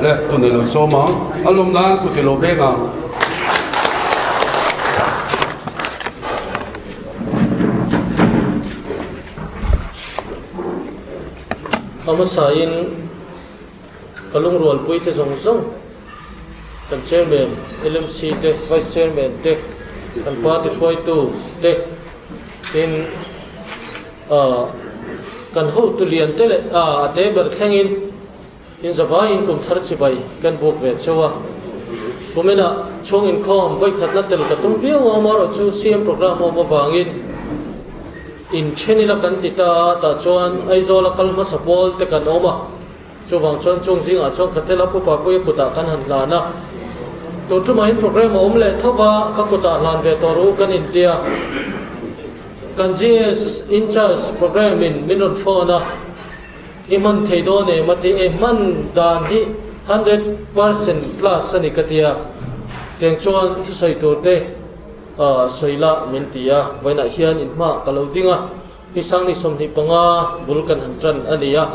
le tunelo soma alum dan kutilo benga amasain kalung rol pui te zong zong kan chairman LMC te vice chairman te kan party swai tu te in kan ho tu lian te le te ber thengin in zabain kum thar chi bai kan bok ve chewa kumena chung in khom vai khatna tel ka tum viaw amaro chu CM program mo wangin in chenila kan tita ta chuan aizola kalma sapol te kan oma chu wang chuan chung jing a chuan khatela pu pa pu puta kan han lana to tu mai program om le thoba ka puta lan ve to ru kan india kan GS in charge program in minun phone iman theido ne mati e man dan hi 100% plus ani katia teng chuan thu sai to te soila mintia vaina hian in ma kalodinga isang ni somni panga bulkan hantran ania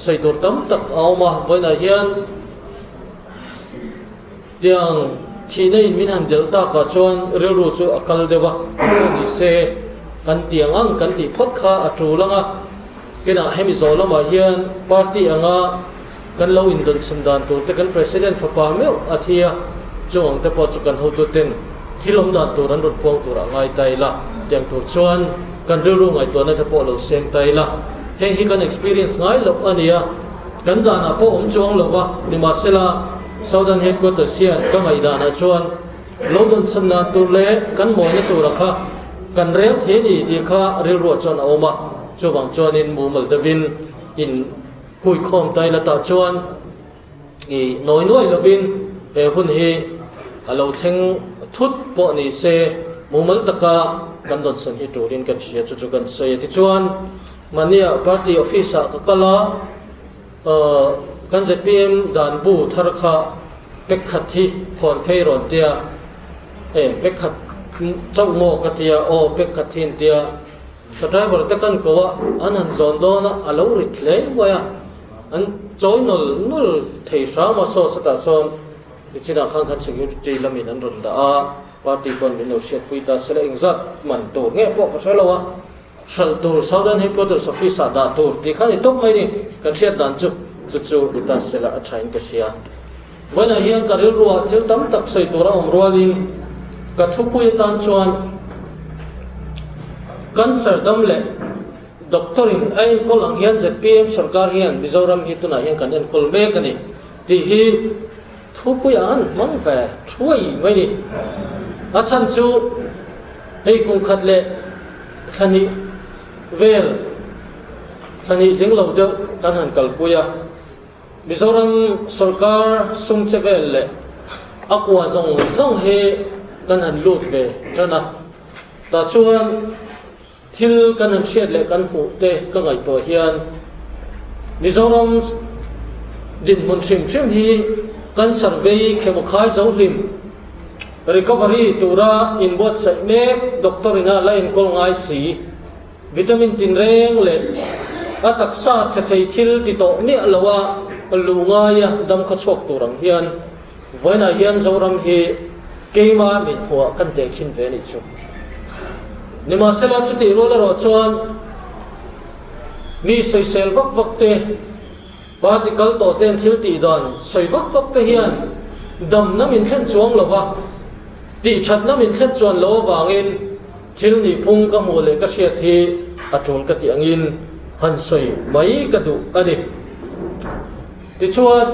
saitor tam tak awma vaina hian tiang thinei min han delta ka chuan relu chu akal dewa ni se kan tiang ang kan ti phot kha atulanga kena hemi zolama hian party anga kan lo in don sandan to te kan president fa pa meu athia chong te po chu kan ho tu ten thilom dan to ran rot pong tu ra ngai tai la tiang tur chuan kan ru ngai to na te po lo sem tai la heng hi kan experience ngai lo ania kan da na po om chong lo wa ni ma sela southern headquarters sia ka ngai da na chuan lo don sandan tu le kan mo na tu ra kha kan rel the ni ti kha rel ro chuan oma chu wang chuan in mumal davin in hui khom tai la ta chuan i noi lovin e hun hi alo theng thut po ni se mumal taka kan don san hi turin kan sia chu kan se ti chuan mania party office ka kala kan ZPM dan bu thar kha pek khat thi phon phei ron tia pek khat chau mo ka tia o pek khat thin tia ka driver te kan ko an han zon do na alo rit le wa an choi nol thei sa ma so sa ta son china khang khan security lamin an ron da a party kon min lo shet pui ta sele exat man to nge po ka selawa sal tur southern headquarters office da tur ti khani top mai ni kan shet dan chu ta sela a thain ka sia wana hian ka ril ruwa thil tam tak sei tora om rualin ka thupui tan chuan cancer dam le doctorin ain kol ang hian ZPM sarkar hian Mizoram hi tuna hian kan en kol me kani ti hi thupui an mang ve thui mai ni a chan chu hei kum khat le khani vel khani linglo de kan han kal puya Mizoram sarkar sung chevel le akwa zong he kan han lut ve trana ta chuan thil kan han shet le kan hu te ka ngai to hian Mizoram din mun sim hi kan survey khemo khai zo hlim recovery tura in bot sai mek doctorina lain kol ngai si vitamin tin reng le ataksa che thei thil ti to ni alawa lunga ya dam kha chok turang hian voina hian zoram hi keima min huwa kan te khin ve ni chu nima sela chu ti ro la ro chuan mi soi sel vak te particle to ten thil ti don soi vak te hian dam na min thlen chuang lawa ti that na min thlen chuan lo wangin thil ni phung ka mu le ka sia thi atul ka ti angin han soi mai ka du ani ti chuan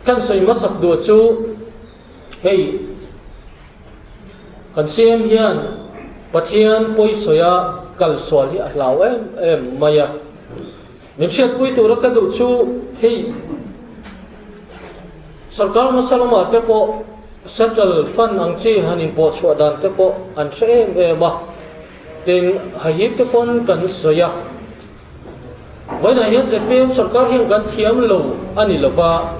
kan soi masak du chu hei kan CM hian pathian poi soya kal swal hi alaw em maya min shet pui tu ra ka du chu hei sarkar masalama te po central fund ang chi hanin po chwa dan te po an se ma tin hayip te pon kan soya vaina hian ZPM sarkar hian kan thiam lo ani lova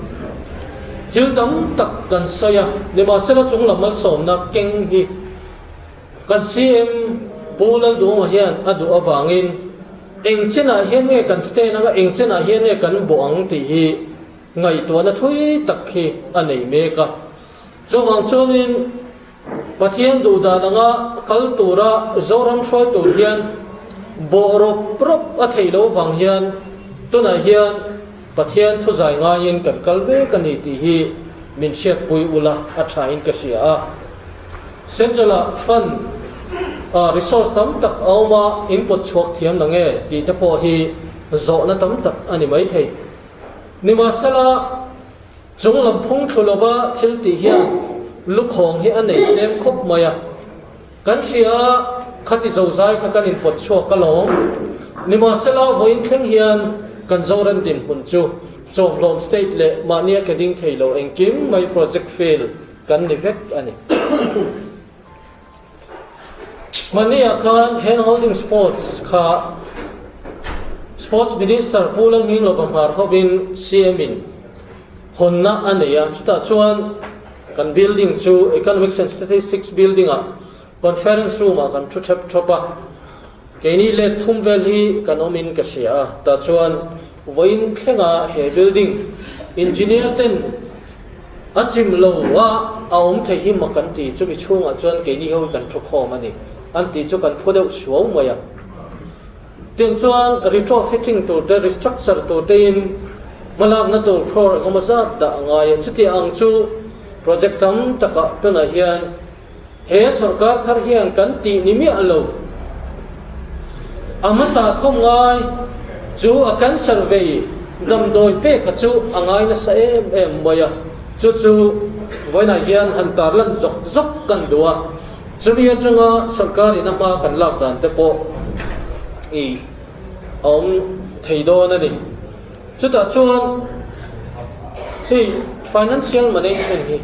thil tam tak kan soya ne ma sela chung lamal som na keng hi kan CM pulal du ma hian adu awangin eng chena hian nge kan stay na eng chena hian nge kan bo ang ti hi ngày tuần nó thui tắc khi anh ấy mê cả cho bằng cho nên mà thiên đủ đà đang khal tu ra zoram soi tu hiền bộ rộp rộp ở thầy lâu vàng hiền tu na hiền mà thiên thu giải ngay yên cần kalbe cần đi thì mình sẽ vui ula ở trái in cái gì xem cho là phần resource tấm tắc ao mà input chuộc thiam là nghe thì tập bộ hi rõ nó tấm tắc anh ấy mấy thầy nhưng mà sẽ là chúng làm phung thu lova thiếu tí hiền lúc hồng hi anh ấy xem khóc mày cái gì khát thì giàu dài các input chuộc cái lỗ nhưng mà sẽ là với in hiền cần giàu lên điểm hồn chu trong lòng state lệ mà nia cái đinh thầy lâu anh kiếm mấy project fail cần nivek anh ấy mà nia kan hand holding sports ka sports minister pulang hing lo pamar hovin cmin honna anh ấy chúng ta chuan kan building chu economics and statistics building conference room kan thu thep thopa cái này lệ thum vel hi kan omin ka sia ta chuan voin khenga he building engineer ten achim lo wa aum thei hi makan ti chu bi chunga chuan ke ni ho kan thu khom ani an ti chu kan phodeu suau maya ten chuan retrofitting to the restructure to team malak na to for gomaza da ngai chuti ang chu project tam taka tuna hian he sarkar thar hian kan ti nimi alo amasa thom ngai chú ở căn survey đầm đôi pe cả chú angai na sa em maya chú với này hiền hành tar lần dốc dốc cần đua chú hiền trong sarkari na ma kan lak dan te po ông thầy đô na đi chú ta chuan hi financial management hi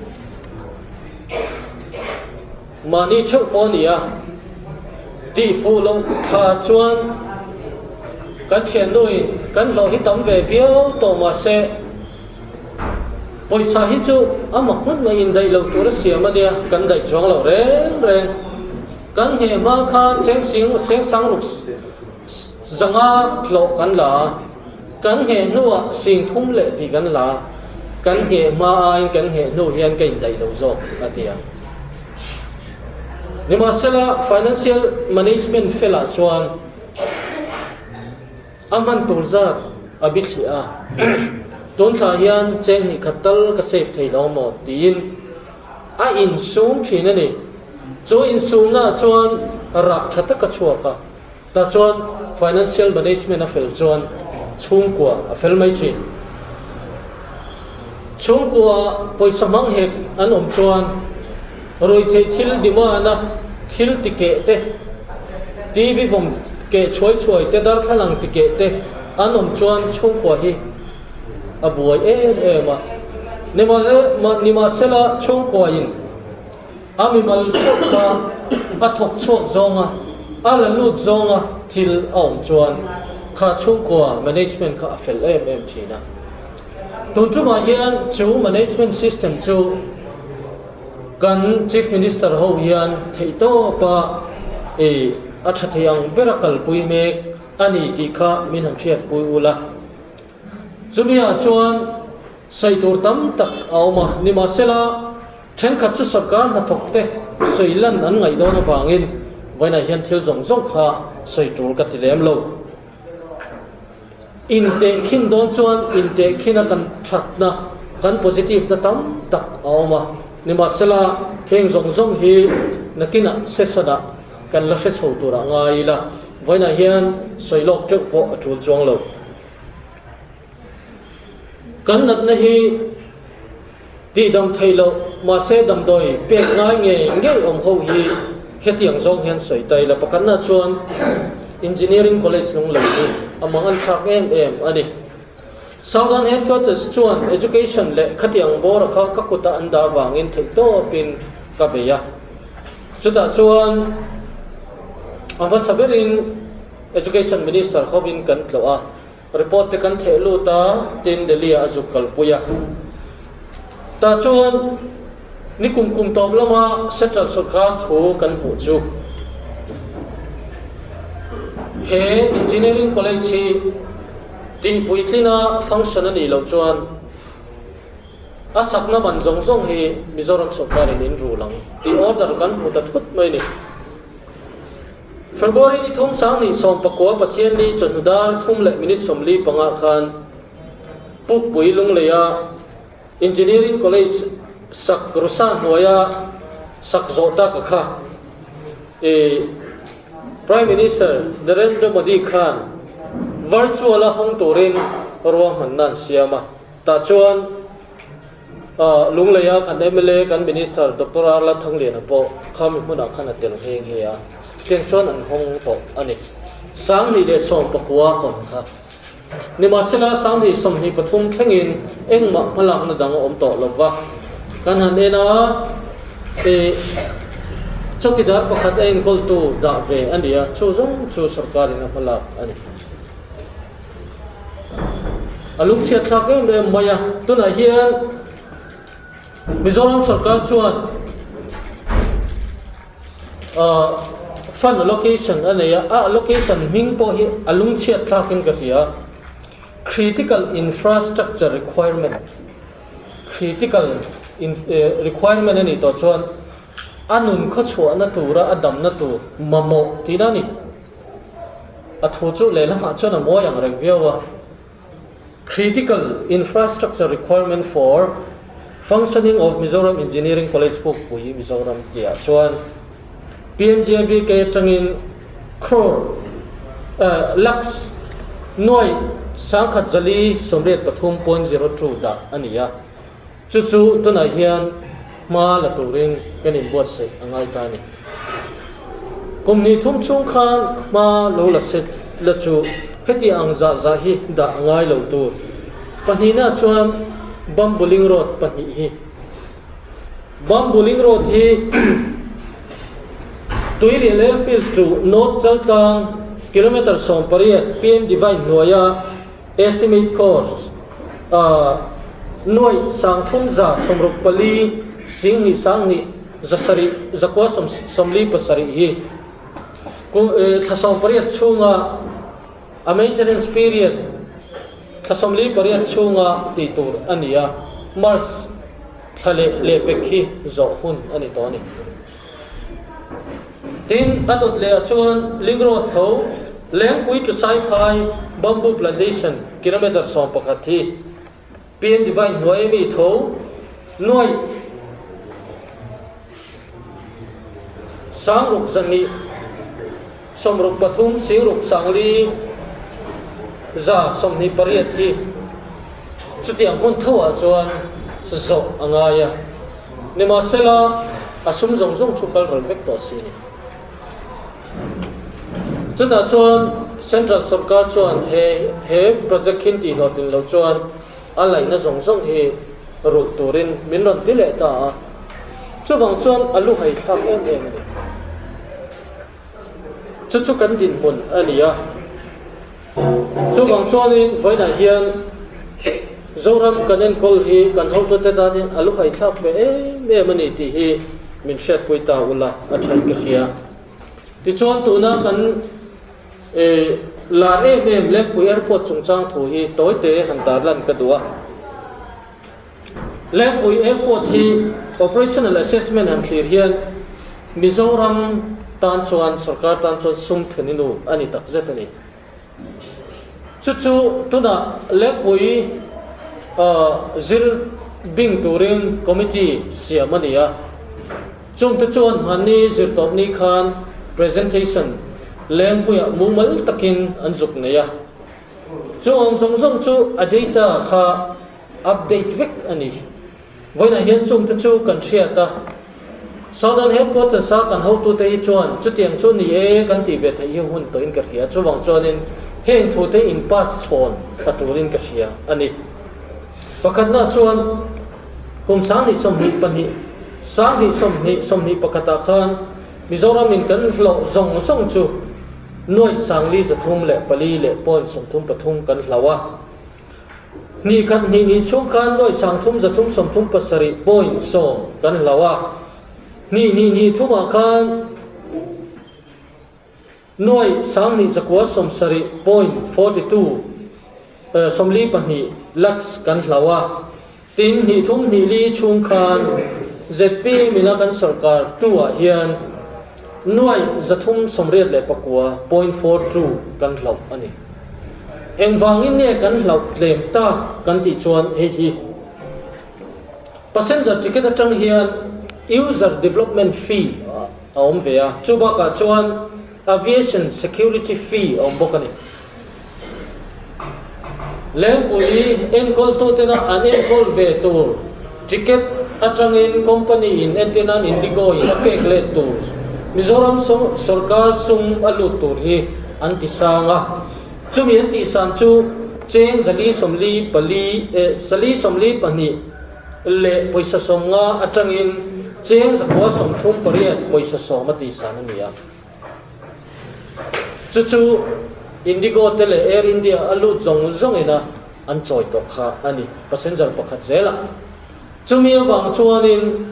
money chau po ni đi phụ long kha chuan kan thian nuôi kan lo hi tam về viau to ma se poisa hi chu amak hut mai in dai lo tur siam ania kan dai chong lo reng kan he ma khan seng sang ruk zanga lo kan la kan he nuwa sing thum le ti kan la kan he ma ai kan he nu hian kai dai lo zo atia ni ma sela financial management fela chuan aman tulzar abithia don tha hian cheng ni khatal ka save thei lo mo tin a in sum thina ni chu in sum na chuan ra thata ka chuaka ta chuan financial management a fel chuan chung kwa a fel mai thi chung kwa poisa mang hek an om chuan roi thei thil dimana thil tike te tv vom ke choi te dar thalang tike te anom chuan chung kwa hi abuai ma nima sela chung kwa in ami mal chokwa athok chok zonga ala lut zonga thil aum chuan kha chung kwa management kha fel thina tun chu ma hian chu management system chu kan chief minister ho hian thei to pa athatiang berakal puime ani ti kha min han thiat pui ula chumia chuan saitur tam tak awma nima sela then kha chu sarkar na thokte soilan an ngai do na wangin vaina hian thil zong kha saitur ka tilem lo inte khin don chuan inte khina kan thatna kan positive na tam tak awma nima sela heng zong hi nakina sesada kan la se chho tura ngai la voina hian soilok chok po atul chuang lo kan nat na hi ti dam thailo ma se dam doi pe ngai nge om ho hi hetiang zong hian soi tai la pakan na chuan engineering college long lo ni amang an thak em ani southern headquarters chuan education le khatiang bor kha kakuta anda wangin thei to pin ka beya chuta chuan amba saberin education minister khobin kan tloa report te kan thelu ta tin delhi azukal puya ta chuan ni kum tom lama central sarkar thu kan hu chu he engineering college hi tin puitlina function ani lo chuan asak na man zong zong hi Mizoram sarkar in ru lang ti order kan hu ta thut mai ni February ni thum sang ni som pakwa pathian ni chonudar thum le minute somli panga khan puk builung leya engineering college sak rusan hoya sak zota ka kha Prime Minister Narendra Modi Khan virtual hong torin ro mannan siama ta chuan lungleya kan MLA kan Minister Dr. Arla Thanglen po kham huna khana tel heng heya ken chuan an hong to ani sang ni le som pakwa hon kha ni masela sang ni som ni pathum thlengin engma malak na dang om to lova kan han ena chokidar pakhat ein kol tu da ve ania chu zong chu sarkar in malak ani aluk sia thak em de maya tuna hian Mizoram sarkar chuan fund allocation ania allocation ming po hi alung sia thak in ka ria critical infrastructure requirement requirement ani to chuan anun kho chhuah na tura adam na tu mamo tinani athu chu lelama chona moyang reviewa critical infrastructure requirement for functioning of Mizoram Engineering College Puk Pui Mizoram tia chuan PMGIV ke tangin crore lakhs noi sangkhat zali somret pathum 0.02 da ania chu tuna hian ma la turin kanin buat se angai ta ni kumni thum chung khan ma lo la se la chu heti ang za hi da angai lo tu panina chuan bambuling road pani hi bambuling road hi tuili field to north chaltang kilometer som pariat PM divine noya estimate cost noi sang thum za somruk pali sing ni sang ni zasari zakwa somli pasari hi ku thasom pariat chunga a maintenance period thasomli pariat chunga ti tur ania mars thale le pekhi zo hun ani to ni tin atot le chuan lingro tho leng pui to sai phai bamboo plantation kilometer som pakati PM divine noi mi tho noi sang ruk zani somruk pathum singruk sangli za somni pariat hi chuti angkon thawa chuan zo angaya nima sela asum zong chukal rol vek to si ni chuta chuan central sarkar chuan he project hin ti no tin lo chuan alai na zong hi ru turin minron tile ta chuwang chuan alu hai thak em ni chu kan din mun ania chuwang chuan in voina hian zoram kanen kol hi kan ho to te da ni alu hai thak be me mani ti hi min shet pui ta ula a thai ka khia ti chuan tu na kan la em le pui airport chungchang thu hi toite han dar lan ka duwa le pui airport hi operational assessment han clear hian Mizoram tan chuan sarkar tan chuan sum theninu ani tak zetani chu tuna le pui zir bing turing committee siamania chung te chuan mani zir top ni khan presentation leng puya mumal takin anjuk neya chu ong song chu a data kha update vek ani voina hian chung te chu kan thriata southern headquarters sa kan ho tu te hi chuan chu tiang chu ni kan ti be thei hun to in ka hria chu wang chuan in heng thu te in pass chon aturin ka hria ani pakhat na chuan kum sang ni som ni pani sang ni som ni pakata khan Mizoram in kan hlo zong chu noi sangli zathum le pali le pon somthum pathum kan hlawa ni khat ni chung kan noi sangthum zathum somthum pasari point som kan hlawa ni thuma khan noi sang ni zakwa somsari point 42 somli pani lakhs kan hlawa tin hi thum hi li chung khan ZP milakan sarkar tua hian nuai zathum somriat le pakwa 0.42 kan hlau ani engwangin ne kan hlau tlem ta kan ti chuan hi passenger ticket atang hian user development fee aom vea chuba ka chuan aviation security fee aom bokani len puli enkol tu tena an enkol ve tur ticket atangin company in antenna indigo in apek le tur Mizoram sarkar sum alu tur hi anti sanga chumi anti san chu cheng zali somli pali sali somli pani le poisa somnga atangin cheng zakwa somthum pariat poisa somati sanania chu indigo tele air india alu zong ina an choi to kha ani passenger pakhat zela chumi awang chuanin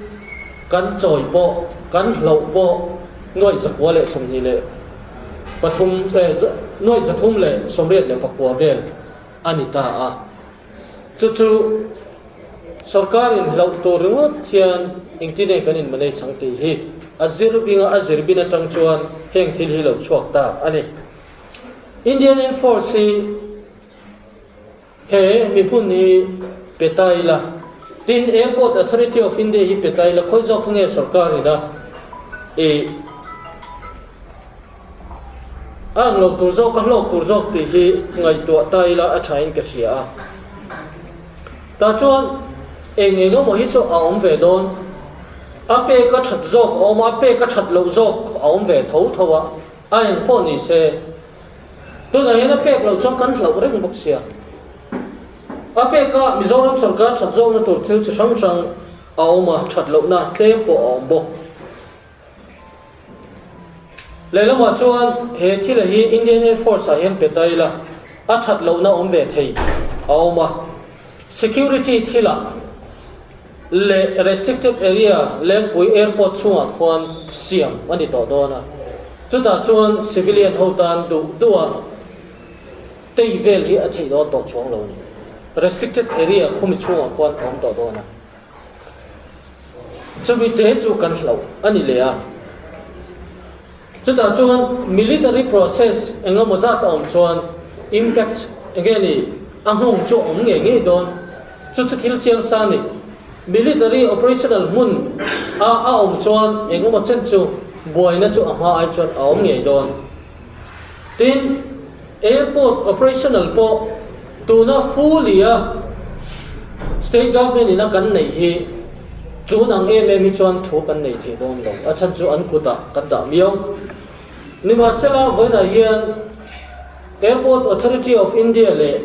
kan choi po kan hlo po noi zakwa le somni le pathum noi zathum le somriat le pakwa vel anita a chu sarkarin hlo to ringot hian ingtine kanin manei sangti hi azirbina tang chuan heng thil hi lo chuak ta ani Indian Air Force he mi phun hi petaila tin Airport Authority of India hi petaila khoi zo khunge sarkar ida ang lok tur zo ka lok tur zo ti hi ngai to taila a thain ka sia ta chuan engeng mo hi so aom ve don ape ka that zo om ape ka that lo zo aom ve thowa ai po ni se tôi nói là pek lâu trong căn lâu rất bốc xia, apek cả Mizoram sarkar chặt dâu nó tổ chức cho sáng trăng, áo mà chặt lâu na thêm bộ áo bốc, lấy làm mà chuan hệ thì là hi Indian Air Force hiện tại đây là chặt lâu na ôm về thầy, áo mà security thì là le restricted area lên cuối airport chuan khoan xiêm anh đi tỏ đó na, chúng ta chuan civilian hậu tan đủ tây vel hi a thei do to chong lo ni restricted area khumi chunga kwan om to do na chumi te chu kan hlo ani le a chuta chuan military process enga moza ta om chuan impact again ni anghong chu om nge don chu thil chiang sa ni military operational mun a om chuan enga mo chen chu boina chu ama ai chuan a om nge don tin airport operational po tuna fully state government ina kan nei hi chunang em chuan thu kan nei the dom lo a chan chu an kuta kan da miao nima sela voina hian Airport Authority of India le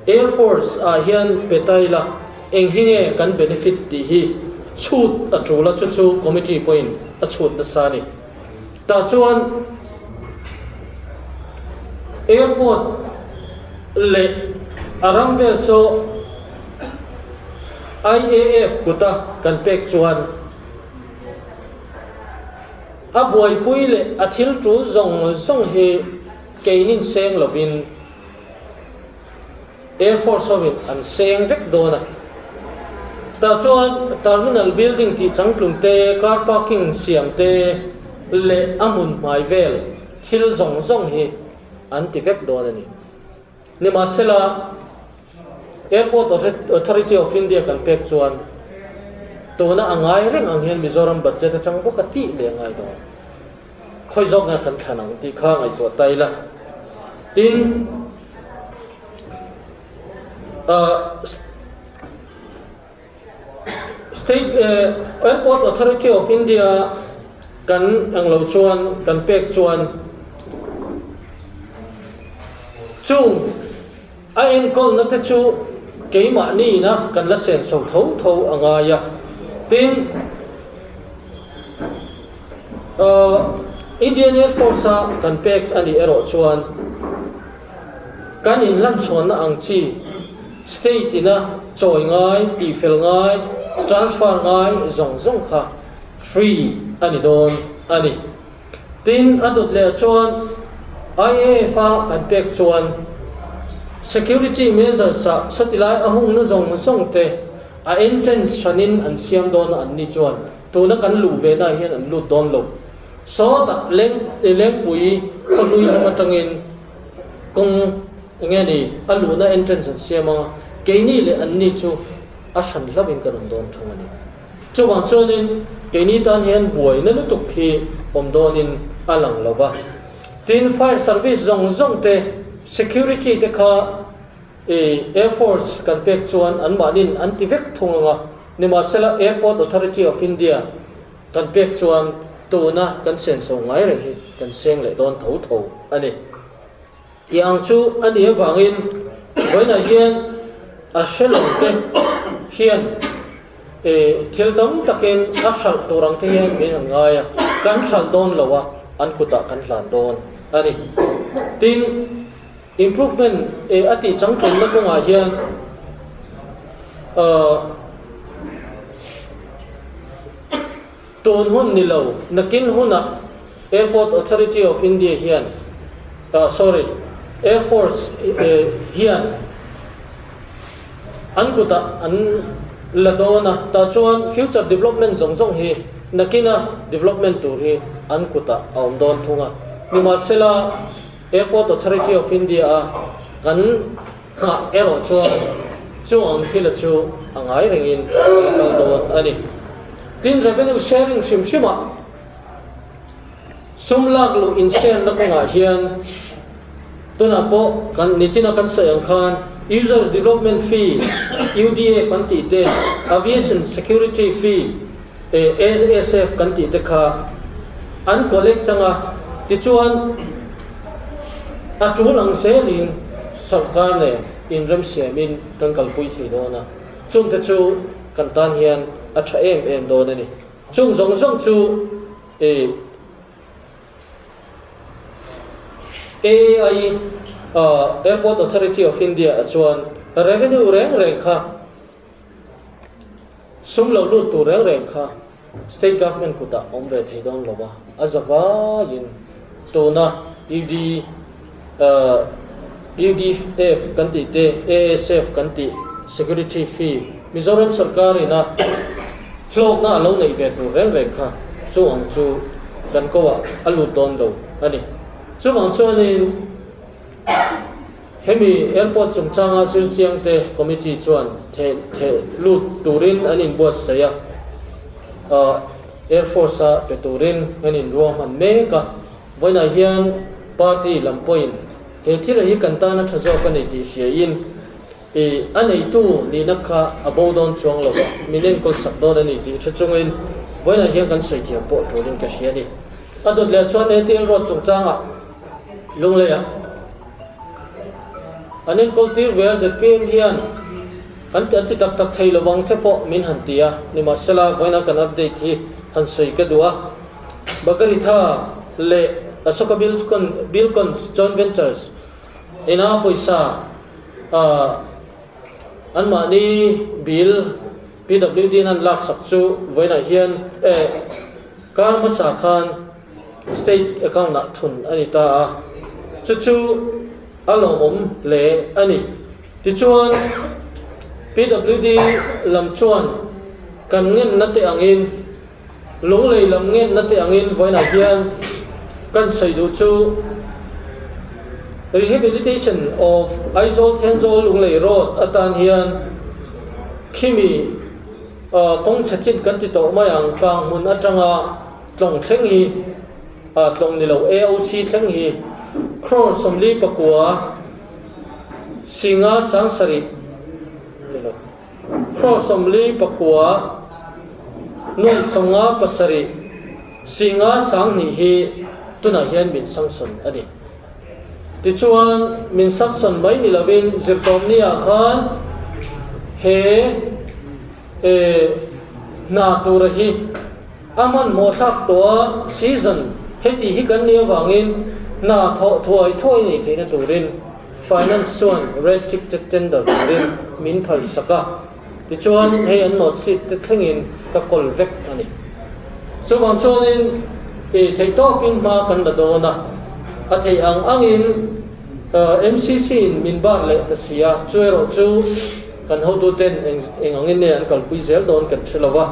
Air Force a hian petaila eng hinge kan benefit ti hi chut atula chu committee point a chut na sani ta chuan airport le aramvel so IAF kuta kan pek chuan a boy pui le a thil tu zong he keinin seng lovin Air Force of it an seng vek dona ta chuan terminal building ti changtlung te car parking siam te le amun mai vel thil zong hi anti vek dona ni nima sela Airport Authority of India kan pek chuan tuna angai reng ang hian Mizoram budget atang boka ti le ngai do khoi zok nga kan thanang ti kha ngai to taila tin State Airport Authority of India kan ang lo chuan kan pek chuan chung ai kol na te chu keima ni na kan la sen so tho angaya tin Indian Air Force kan pek ani ero chuan kan in lan chon na ang chi state ina choi ngai ti fel ngai transfer ngai zong kha free ani don ani tin adot le chuan IAF kan pek chuan security measures sa satilai ahung na zong te a entrance shanin an siam don an ni chuan tuna kan lu ve na hian an lu don lo so tak leng pui kholui ma tangin kung nge ni alu na entrance an siama keini le an ni chu a san lavin kan don thongani chuwang chuanin keini tan hian buai na lutuk hi omdonin alang lova tin fire service zong te security te kha Air Force kan pek chuan an manin anti-vec thunga nima sela Airport Authority of India kan pek chuan tuna kan sen so ngai re hi kan seng le don tho ani yang chu ani awangin boina hian a shelong te hian thil dam takin a sal turang te hian min ngaya kan sal don lawa an kuta kan hlan don ani tin improvement ati changpon na kung hian ton hun nilo nakin huna Airport Authority of India hian Air Force hian an kuta an ladona ta chuan future development zong hi nakina development tur hi an kuta aum don thunga nima sela Airport Authority of India kan ha ero chuang thila chu angai rengin don ani tin revenue sharing shima sumlak lu insen na kanga hian tuna po kan nichina kan sayang khan user development fee UDA kan ti te aviation security fee ASF kan ti te kha an collect tanga ti chuan atul ang selin sarkar ne inram siamin kan kalpui thi dona chung te chu kan tan hian a tha em do ni chung zong chu AAI Airport Authority of India chuan revenue reng kha sumlo lu tu reng kha state government kuta ombe thei don lowa azawa yin tona UDF kanti te ASF kanti security fee Mizoram sarkar ina hlok na lo nei be tu reng kha chuang chu kan kowa alu don do ani chuang chuanin hemi airport chungchanga sirchiang te committee chuan the lut turin anin buat saya Air Force a peturin anin ruam han me ka voina hian party lampoin he thila hi kantana thazo ka nei ti siain anei tu ni nakha abodon chuang lo minen kol sakdon ani ti thachungin voina hian kan sei thiam po turin ka siani adot le chuan e ti ro chungchanga lungleya anin koltir wea zpm hian anti tak thei lawang thepo min hantia ni masala voina kan update hi han sei ka duwa bagari tha le asoka bilcons joint ventures ina poisa anmani bill PWD nan lak sakchu voina hian karma sakhan state account na thun anita chu alom le ani ti chuan PWD lam chuan kan ngen nate angin lung lei lam ngen nate angin voina hian kan sei du chu rehabilitation of Aizol Tenzol lung lei road atan hian khimi kong chachin kan ti to mayang pang mun atanga tlong thleng hi tlong nilo AOC thleng hi Kron somli pakua singa sangsari Kron somli pakua nun songa pasari singa sang ni hi tuna hian min sangson ani ti chuan min sangson mai ni lovin zirtom ni a khan he na tur hi aman mo thak to season heti hi kan ni awangin na thoi ni theina turin finance chuan restricted tender turin min phal saka ti chuan he an not sit te thlengin ka kol vek ani chuwang chuanin theito pin ma kan da dona a thei angin MCC in min bar le ta sia chuero chu kan ho tu ten eng angin ne an kal pui zel don kan thelawa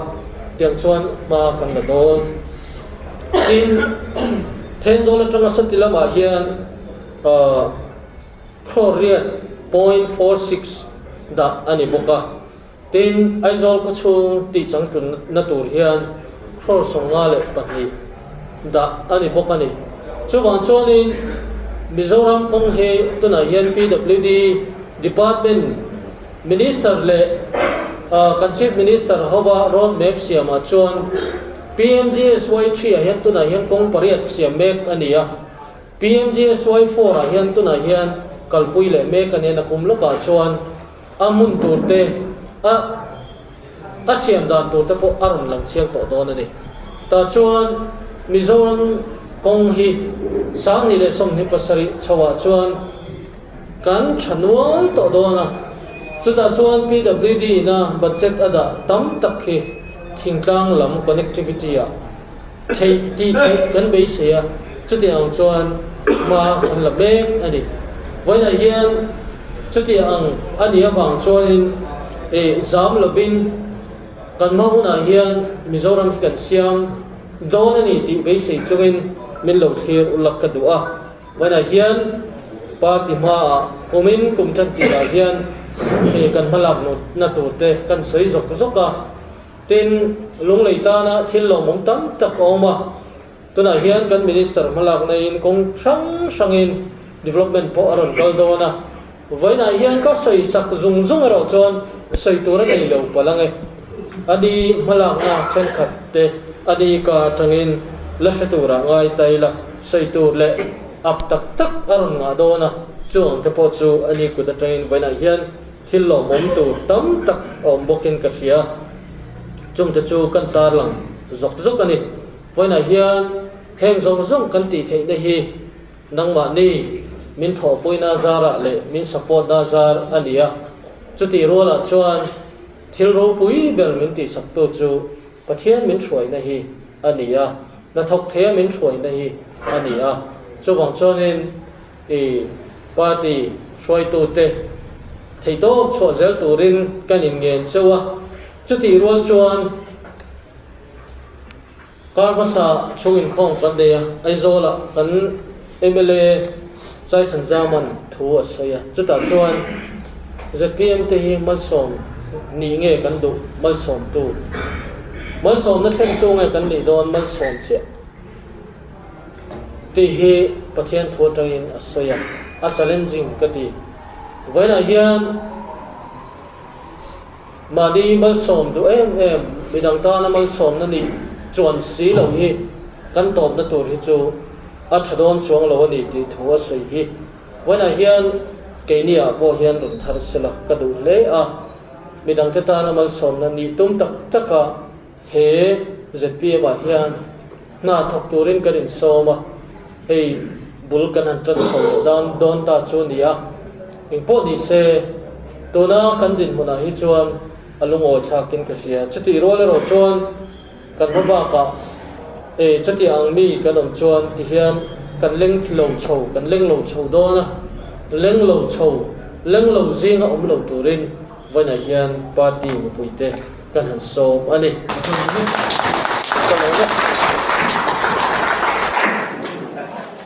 tiang chuan ma kan la don in ten zona tanga satilama hian Korean 0.46 da ani boka tin aizol ko chung ti changtun na tur hian khor songa le pahni da ani boka ni chuwang chuanin Mizoram kong he tuna hian PWD department minister le kan chief minister howa road map siama chuan PMGSY 3 a hian tuna hian kong pariat siam mek ania PMGSY 4 a hian tuna hian kalpui le mek ania na kumloka chuan amun turte a siam dan turte po aron lang siang to don ani ta chuan Mizoram kong hi sang ni le som ni pasari chawa chuan kan thanual to dona chuta chuan PWD na budget ada tam tak hi thingtlang lam connectivity a thei ti kan be sia chuti ang chuan ma an la mek ani voina hian chuti ang ani awang chuan zam lovin kan ma huna hian Mizoram kan siam don ani ti be sei chuin min lo thir ulak ka du'a wana hian party ma kumin kumthat ti la hian kan halak no na turte kan sei zok zoka tin lung leita na thil lo mong tam tak oma tuna hian kan minister malak na in kong sangin development po aron kal dona vaina hian ka sei sak zung aro chon sei tura nei lo palang adi malak na chen khat te adi ka tangin la satura ngai taila saitur le ap tak tak aron nga dona chuang te po chu ani ku ta train vaina hian thillo mom tu tam tak om bokin ka sia chung te chu kan tar lang zok zok ani vaina hian heng zong zong kan ti thei na hi nangma ni min tho poina zara le min support na zar ania chuti rola chuan thil ro pui bel min ti sak to chu pathian min thruai na hi ania na thok the min thruai na hi ania chuwang chuanin party throi tu te thei to chho zel turin kan in ngen chewa chuti rol chuan karmasa chuin khong kan de aizola kan MLA chai than zaman thu asaya chuta chuan ZPM te hi malsom ni nge kan du malsom tu malsom na thleng tu nge kan ni don malsom che ti hi pathian thu tangin asaya a challenging ka ti vaina hian madi malsom du midang ta na malsom na ni chuan si lo hi kan top na tur hi chu a thadon chuang lo ni ti thu asai hi vaina hian kenia po hian dun thar sela ka du le a midang te ta na malsom na ni tum tak taka he ZPM a hian na thok turin karin soma hei bulkan an trat so dan don ta chu nia impo ni se tuna kan din muna hi chuan alungo thakin ka sia chuti rolero chuan kan hoba ka chuti ang mi kan om chuan ti hian kan leng lo chho kan leng lo chho dona leng lo chho leng lo zinga om lo turin vaina hian party puite kan han so ani kan